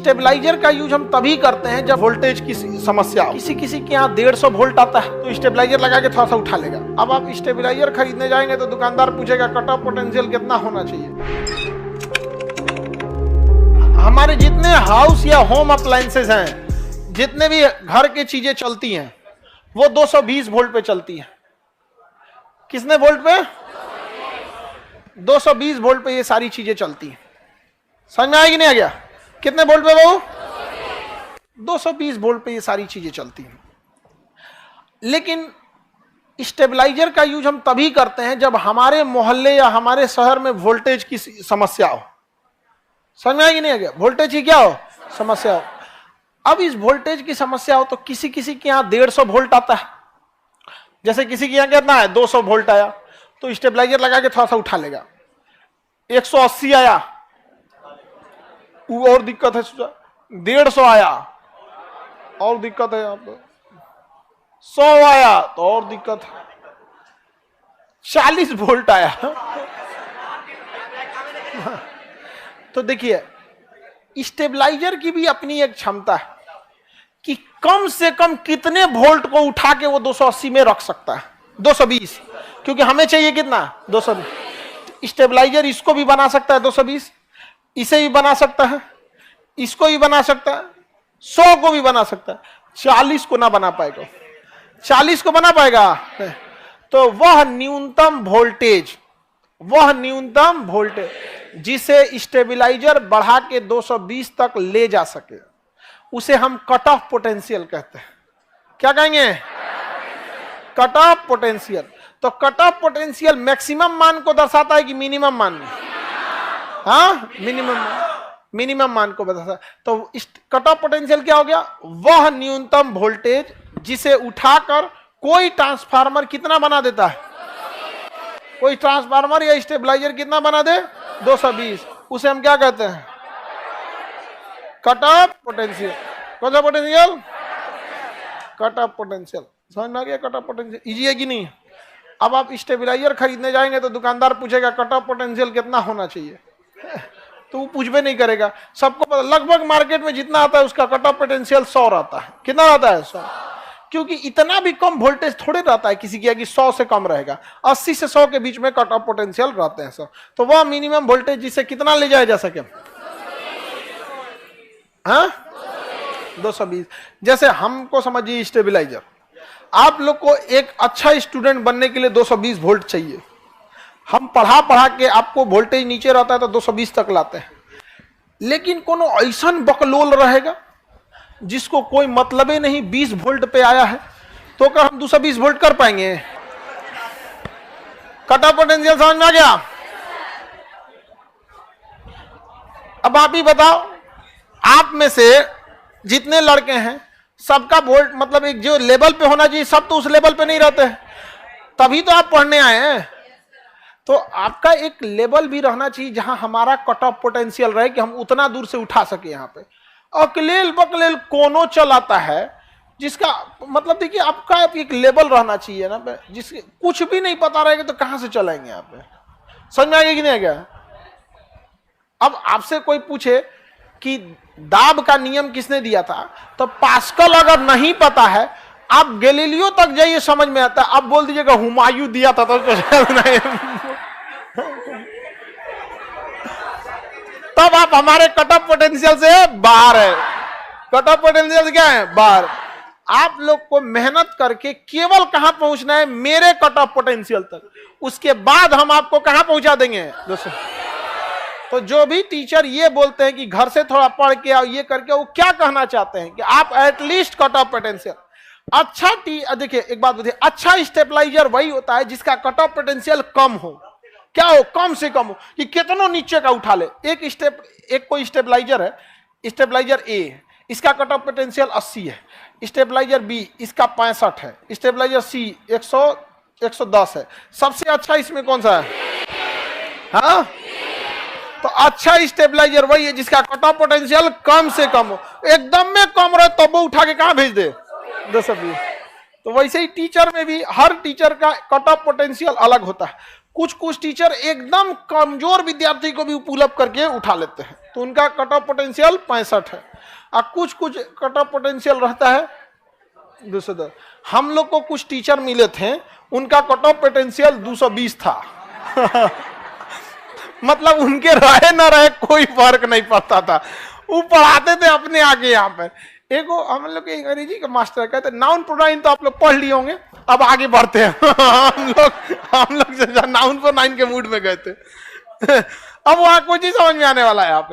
Stabiliser का use हम तभी करते हैं जब वोल्टेज की समस्या हो। किसी किसी के यहाँ 150 वोल्ट आता है तो स्टेबलाइजर लगा के थोड़ा सा उठा लेगा। अब आप स्टेबलाइजर खरीदने जाएंगे तो दुकानदार पूछेगा कट ऑफ पोटेंशियल कितना होना चाहिए। हमारे जितने हाउस या होम अप्लायंसेस हैं, जितने भी घर की चीजें चलती हैं, वो 220 वोल्ट पे चलती हैं। कितने वोल्ट पे? 220 वोल्ट पे ये सारी चीजें चलती हैं। समझ में आएगी नहीं आ गया? कितने वोल्ट पे बाबू? 220 वोल्ट पे ये सारी चीजें चलती हैं। लेकिन स्टेबलाइजर का यूज हम तभी करते हैं जब हमारे मोहल्ले या हमारे शहर में वोल्टेज की समस्या हो। समझ में आएगी नहीं आ गया? वोल्टेज की क्या हो? समस्या हो। अब इस वोल्टेज की समस्या हो तो किसी किसी के यहाँ 150 वोल्ट आता है। जैसे किसी के यहाँ कितना है? 200 वोल्ट आया तो स्टेबलाइजर लगा के थोड़ा सा उठा लेगा। 180 आया, वो और दिक्कत है। 150 आया और दिक्कत है। यहाँ पे 100 आया तो और दिक्कत है। 40 वोल्ट आया तो देखिए, स्टेबलाइजर की भी अपनी एक क्षमता है कि कम से कम कितने वोल्ट को उठा के वो 280 में रख सकता है। 220, क्योंकि हमें चाहिए कितना? 220। स्टेबलाइजर इसको भी बना सकता है 220, इसे भी बना सकता है, इसको भी बना सकता है, 100 को भी बना सकता है, 40 को ना बना पाएगा। 40 को बना पाएगा तो वह न्यूनतम वोल्टेज जिसे स्टेबलाइजर बढ़ा के 220 तक ले जा सके, उसे हम कट ऑफ पोटेंशियल कहते हैं। क्या कहेंगे? Cut off potential. तो कट ऑफ पोटेंशियल मैक्सिमम मान को दर्शाता है कि मिनिमम मान? हाँ, मिनिमम मान को बताता। तो कट ऑफ पोटेंशियल क्या हो गया? वह न्यूनतम वोल्टेज जिसे उठाकर कोई ट्रांसफार्मर कितना बना देता है? कोई ट्रांसफार्मर या स्टेबलाइजर कितना बना दे? 220। उसे हम क्या कहते हैं? Cut off potential. कौन सा पोटेंशियल? Cut off potential. समझ में आ गया? कट ऑफ पोटेंशियल इजी है कि नहीं? अब आप स्टेबलाइजर खरीदने जाएंगे तो दुकानदार पूछेगा कट ऑफ पोटेंशियल कितना होना चाहिए, तो वो पूछ भी नहीं करेगा। सबको पता, लगभग मार्केट में जितना आता है उसका कट ऑफ पोटेंशियल 100 रहता है। कितना रहता है? 100। क्योंकि इतना भी कम वोल्टेज थोड़े रहता है किसी की कि 100 से कम रहेगा। 80 से 100 के बीच में कट ऑफ पोटेंशियल रहते हैं सब। तो वह मिनिमम वोल्टेज जिसे कितना ले जाया जा सके? हाँ, 220। जैसे हमको समझिए स्टेबलाइजर, आप लोग को एक अच्छा स्टूडेंट बनने के लिए 220 वोल्ट चाहिए। हम पढ़ा के आपको वोल्टेज नीचे रहता है तो 220 तक लाते हैं। लेकिन कोनो ऐसा बकलोल रहेगा जिसको कोई मतलब ही नहीं 20 वोल्ट पे आया है, तो क्या हम 220 वोल्ट कर पाएंगे? कट ऑफ पोटेंशियल समझ में आ गया? अब आप ही बताओ, आप में से जितने लड़के हैं सबका वोल्ट मतलब एक जो लेवल पे होना चाहिए, सब तो उस लेवल पे नहीं रहते, तभी तो आप पढ़ने आए हैं। तो आपका एक लेवल भी रहना चाहिए जहां हमारा कट ऑफ पोटेंशियल रहे कि हम उतना दूर से उठा सके। यहाँ पे अकलेल बकलेल कोनो चलाता है जिसका मतलब देखिए, आपका एक लेवल रहना चाहिए ना, जिसके कुछ भी नहीं पता रहेगा तो कहां से चलाएंगे यहाँ पे? समझ में आ गया कि नहीं आ गया? अब आपसे कोई पूछे कि दाब का नियम किसने दिया था, तो पास्कल अगर नहीं पता है, आप गैलीलियो तक जाइए समझ में आता है। आप बोल दीजिएगा हुमायूं दिया था तो नहीं तब आप हमारे कट ऑफ पोटेंशियल से बाहर है। कट ऑफ पोटेंशियल क्या है? बाहर। आप लोग को मेहनत करके केवल कहां पहुंचना है? मेरे कट ऑफ पोटेंशियल तक। उसके बाद हम आपको कहां पहुंचा देंगे दोस्तों? तो जो भी टीचर ये बोलते हैं कि घर से थोड़ा पढ़ के आओ, ये करके, वो क्या कहना चाहते हैं कि आप एटलीस्ट कट ऑफ पोटेंशियल अच्छा देखिए एक बात बताइए, अच्छा स्टेबलाइजर वही होता है जिसका कट ऑफ पोटेंशियल कम हो। क्या हो? कम से कम हो कि कितनों नीचे का उठा ले। एक कोई स्टेबलाइजर है, स्टेबलाइजर ए, इसका कट ऑफ पोटेंशियल 80 है। स्टेबलाइजर बी, इसका 65 है। स्टेबलाइजर सी 110 है। सबसे अच्छा इसमें कौन सा है? हाँ, तो अच्छा स्टेबलाइजर वही है जिसका कट ऑफ पोटेंशियल कम से कम हो। एकदम में कम रहे तब वो उठा के कहां भेज दे? 220। तो वैसे ही टीचर में भी हर टीचर का कट ऑफ पोटेंशियल अलग होता है। कुछ कुछ टीचर एकदम कमजोर विद्यार्थी को भी पुल अप करके उठा लेते हैं, तो उनका कट ऑफ पोटेंशियल 65 है। और कुछ कुछ कट ऑफ पोटेंशियल रहता है 210। हम लोग को कुछ टीचर मिले थे, उनका कट ऑफ पोटेंशियल 220 था। मतलब उनके रहे ना रहे कोई फर्क नहीं पड़ता था, वो पढ़ाते थे अपने आगे। यहाँ पर एक हम लोग के अंग्रेजी के मास्टर कहते नाउन प्रोनाउन तो आप लोग पढ़ लिए होंगे, अब आगे बढ़ते हैं। हम लोग नाउन प्रोनाउन के मूड में गए थे। अब वहां कोई चीज समझ में आने वाला है यहाँ पे।